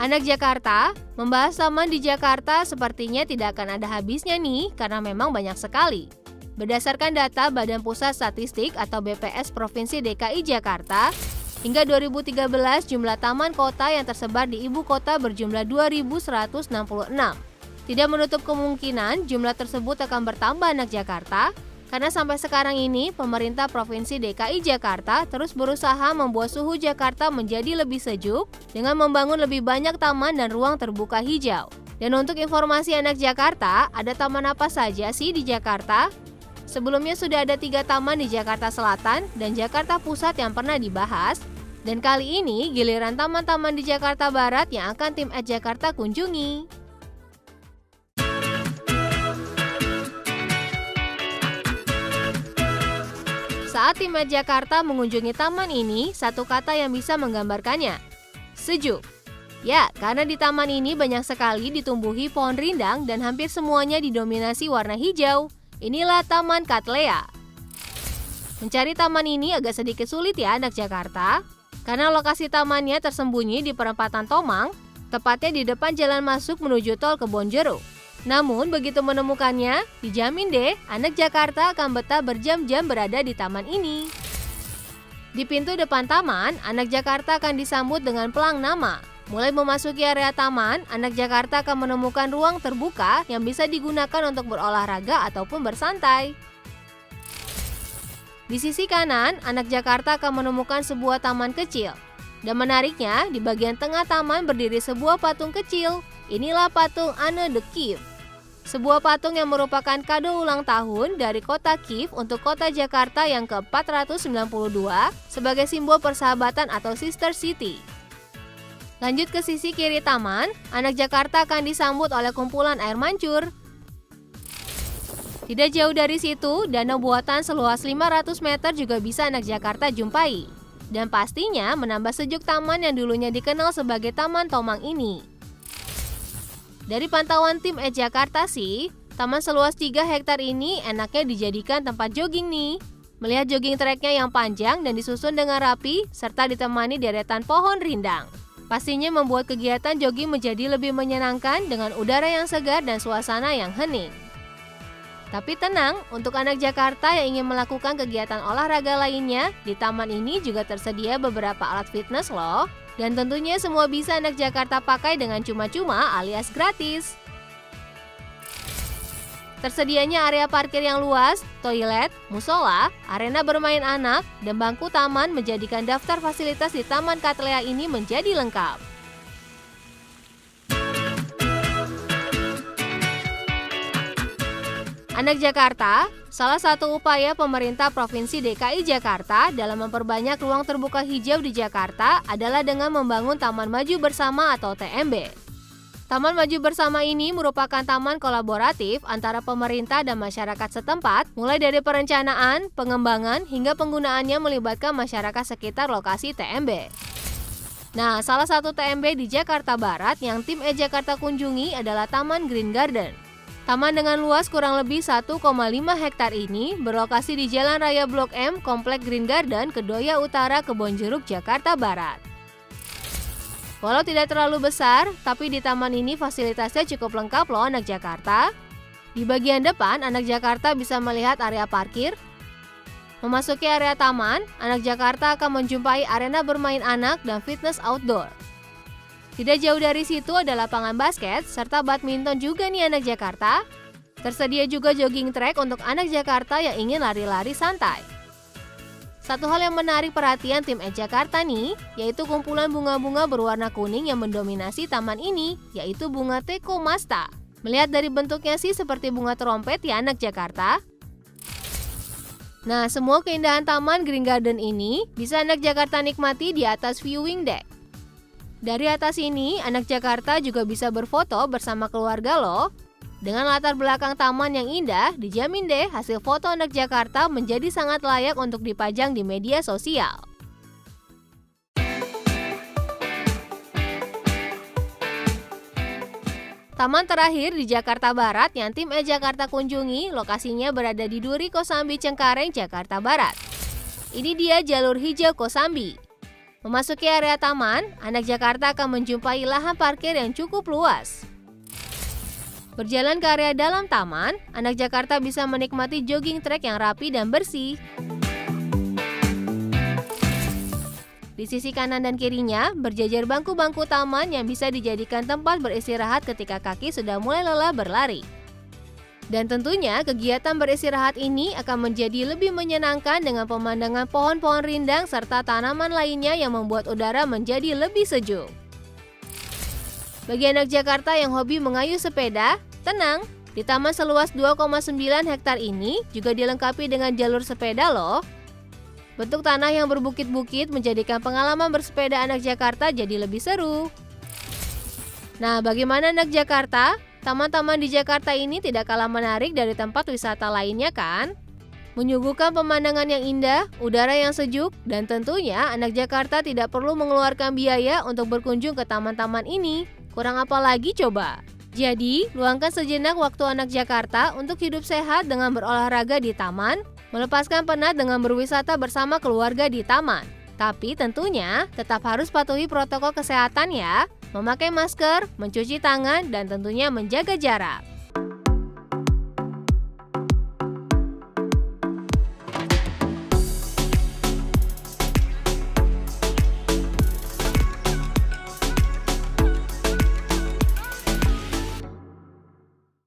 Anak Jakarta, membahas taman di Jakarta sepertinya tidak akan ada habisnya nih karena memang banyak sekali. Berdasarkan data Badan Pusat Statistik atau BPS Provinsi DKI Jakarta, hingga 2013 jumlah taman kota yang tersebar di ibu kota berjumlah 2.166. Tidak menutup kemungkinan jumlah tersebut akan bertambah anak Jakarta, karena sampai sekarang ini pemerintah Provinsi DKI Jakarta terus berusaha membuat suhu Jakarta menjadi lebih sejuk dengan membangun lebih banyak taman dan ruang terbuka hijau. Dan untuk informasi anak Jakarta, ada taman apa saja sih di Jakarta? Sebelumnya sudah ada 3 taman di Jakarta Selatan dan Jakarta Pusat yang pernah dibahas. Dan kali ini giliran taman-taman di Jakarta Barat yang akan tim @Jakarta kunjungi. Saat tim Jakarta mengunjungi taman ini, satu kata yang bisa menggambarkannya, sejuk. Ya, karena di taman ini banyak sekali ditumbuhi pohon rindang dan hampir semuanya didominasi warna hijau. Inilah Taman Cattleya. Mencari taman ini agak sedikit sulit ya anak Jakarta, karena lokasi tamannya tersembunyi di perempatan Tomang, tepatnya di depan jalan masuk menuju tol Kebonjeruk. Namun begitu menemukannya, dijamin deh anak Jakarta akan betah berjam-jam berada di taman ini. Di pintu depan taman, anak Jakarta akan disambut dengan pelang nama. Mulai memasuki area taman, anak Jakarta akan menemukan ruang terbuka yang bisa digunakan untuk berolahraga ataupun bersantai. Di sisi kanan, anak Jakarta akan menemukan sebuah taman kecil. Dan menariknya, di bagian tengah taman berdiri sebuah patung kecil. Inilah patung Anne de Kiev. Sebuah patung yang merupakan kado ulang tahun dari kota Kiev untuk kota Jakarta yang ke-492 sebagai simbol persahabatan atau Sister City. Lanjut ke sisi kiri taman, anak Jakarta akan disambut oleh kumpulan air mancur. Tidak jauh dari situ, danau buatan seluas 500 meter juga bisa anak Jakarta jumpai. Dan pastinya menambah sejuk taman yang dulunya dikenal sebagai Taman Tomang ini. Dari pantauan tim @Jakarta sih, taman seluas 3 hektar ini enaknya dijadikan tempat jogging nih. Melihat jogging tracknya yang panjang dan disusun dengan rapi, serta ditemani deretan pohon rindang. Pastinya membuat kegiatan jogging menjadi lebih menyenangkan dengan udara yang segar dan suasana yang hening. Tapi tenang, untuk anak Jakarta yang ingin melakukan kegiatan olahraga lainnya, di taman ini juga tersedia beberapa alat fitness loh. Dan tentunya semua bisa anak Jakarta pakai dengan cuma-cuma alias gratis. Tersedianya area parkir yang luas, toilet, musola, arena bermain anak, dan bangku taman menjadikan daftar fasilitas di Taman Cattleya ini menjadi lengkap. Anak Jakarta, salah satu upaya pemerintah Provinsi DKI Jakarta dalam memperbanyak ruang terbuka hijau di Jakarta adalah dengan membangun Taman Maju Bersama atau TMB. Taman Maju Bersama ini merupakan taman kolaboratif antara pemerintah dan masyarakat setempat, mulai dari perencanaan, pengembangan, hingga penggunaannya melibatkan masyarakat sekitar lokasi TMB. Nah, salah satu TMB di Jakarta Barat yang tim @Jakarta kunjungi adalah Taman Green Garden. Taman dengan luas kurang lebih 1,5 hektar ini berlokasi di Jalan Raya Blok M, Komplek Green Garden, Kedoya Utara, Kebonjeruk, Jakarta Barat. Walau tidak terlalu besar, tapi di taman ini fasilitasnya cukup lengkap loh anak Jakarta. Di bagian depan, anak Jakarta bisa melihat area parkir. Memasuki area taman, anak Jakarta akan menjumpai arena bermain anak dan fitness outdoor. Tidak jauh dari situ ada lapangan basket serta badminton juga nih anak Jakarta. Tersedia juga jogging track untuk anak Jakarta yang ingin lari-lari santai. Satu hal yang menarik perhatian tim @Jakarta nih, yaitu kumpulan bunga-bunga berwarna kuning yang mendominasi taman ini, yaitu bunga Tecomasta. Melihat dari bentuknya sih seperti bunga trompet ya anak Jakarta. Nah, semua keindahan Taman Green Garden ini bisa anak Jakarta nikmati di atas viewing deck. Dari atas ini, anak Jakarta juga bisa berfoto bersama keluarga loh. Dengan latar belakang taman yang indah, dijamin deh hasil foto anak Jakarta menjadi sangat layak untuk dipajang di media sosial. Taman terakhir di Jakarta Barat yang tim @Jakarta kunjungi, lokasinya berada di Duri Kosambi Cengkareng, Jakarta Barat. Ini dia jalur hijau Kosambi. Memasuki area taman, anak Jakarta akan menjumpai lahan parkir yang cukup luas. Berjalan ke area dalam taman, anak Jakarta bisa menikmati jogging track yang rapi dan bersih. Di sisi kanan dan kirinya, berjajar bangku-bangku taman yang bisa dijadikan tempat beristirahat ketika kaki sudah mulai lelah berlari. Dan tentunya, kegiatan beristirahat ini akan menjadi lebih menyenangkan dengan pemandangan pohon-pohon rindang serta tanaman lainnya yang membuat udara menjadi lebih sejuk. Bagi anak Jakarta yang hobi mengayuh sepeda, tenang, di taman seluas 2,9 hektar ini juga dilengkapi dengan jalur sepeda loh. Bentuk tanah yang berbukit-bukit menjadikan pengalaman bersepeda anak Jakarta jadi lebih seru. Nah, bagaimana anak Jakarta? Taman-taman di Jakarta ini tidak kalah menarik dari tempat wisata lainnya kan? Menyuguhkan pemandangan yang indah, udara yang sejuk, dan tentunya anak Jakarta tidak perlu mengeluarkan biaya untuk berkunjung ke taman-taman ini. Kurang apa lagi coba? Jadi, luangkan sejenak waktu anak Jakarta untuk hidup sehat dengan berolahraga di taman, melepaskan penat dengan berwisata bersama keluarga di taman. Tapi tentunya tetap harus patuhi protokol kesehatan ya, memakai masker, mencuci tangan, dan tentunya menjaga jarak.